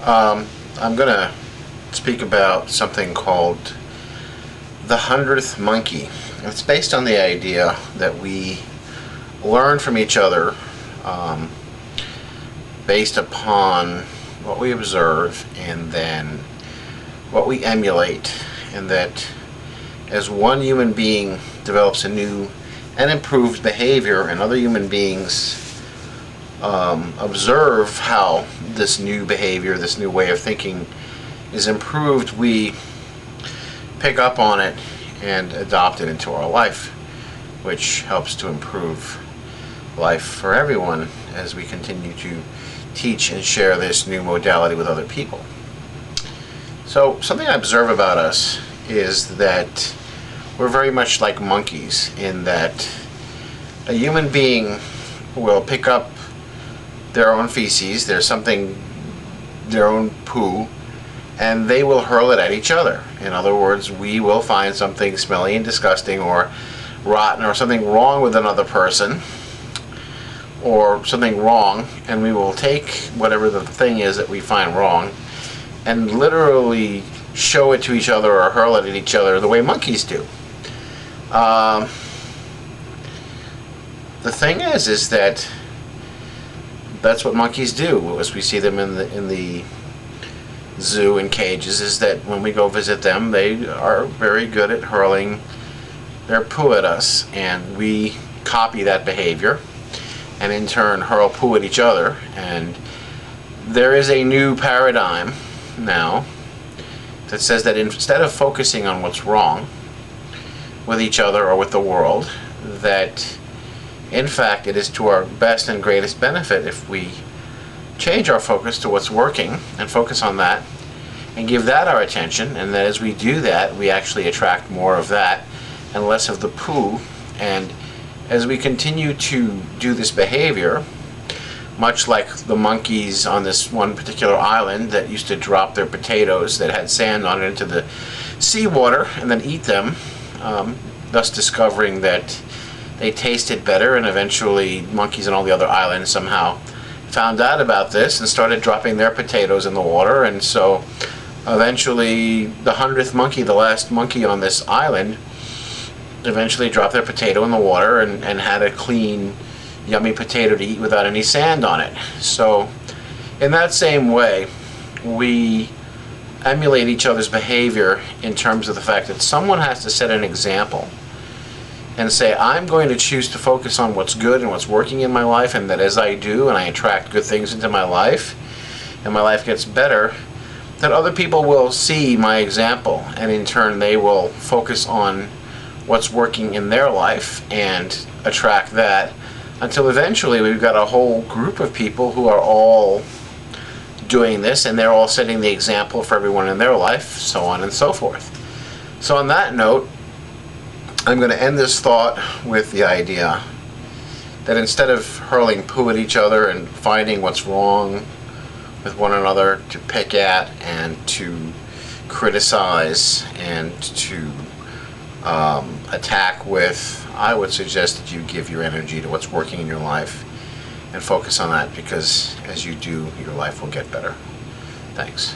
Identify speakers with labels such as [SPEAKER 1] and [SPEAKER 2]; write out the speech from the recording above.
[SPEAKER 1] I'm going to speak about something called the 100th monkey. It's based on the idea that we learn from each other based upon what we observe and then what we emulate, and that as one human being develops a new and improved behavior and other human beings observe how this new behavior, this new way of thinking is improved, we pick up on it and adopt it into our life, which helps to improve life for everyone as we continue to teach and share this new modality with other people. So something I observe about us is that we're very much like monkeys, in that a human being will pick up their own feces, their own poo, and they will hurl it at each other. In other words, we will find something smelly and disgusting or rotten or something wrong with another person or something wrong, and we will take whatever the thing is that we find wrong and literally show it to each other or hurl it at each other the way monkeys do. The thing is that that's what monkeys do as we see them in the zoo in cages, is that when we go visit them, they are very good at hurling their poo at us, and we copy that behavior and in turn hurl poo at each other. And there is a new paradigm now that says that instead of focusing on what's wrong with each other or with the world, that in fact it is to our best and greatest benefit if we change our focus to what's working and focus on that and give that our attention, and that as we do that we actually attract more of that and less of the poo. And as we continue to do this behavior, much like the monkeys on this one particular island that used to drop their potatoes that had sand on it into the seawater and then eat them, thus discovering that they tasted better, and eventually monkeys on all the other islands somehow found out about this and started dropping their potatoes in the water. And so eventually the 100th monkey, the last monkey on this island, eventually dropped their potato in the water and had a clean, yummy potato to eat without any sand on it. So in that same way, we emulate each other's behavior in terms of the fact that someone has to set an example and say, I'm going to choose to focus on what's good and what's working in my life, and that as I do and I attract good things into my life and my life gets better, that other people will see my example, and in turn they will focus on what's working in their life and attract that, until eventually we've got a whole group of people who are all doing this, and they're all setting the example for everyone in their life, so on and so forth. So on that note, I'm going to end this thought with the idea that instead of hurling poo at each other and finding what's wrong with one another to pick at and to criticize and to attack with, I would suggest that you give your energy to what's working in your life and focus on that, because as you do, your life will get better. Thanks.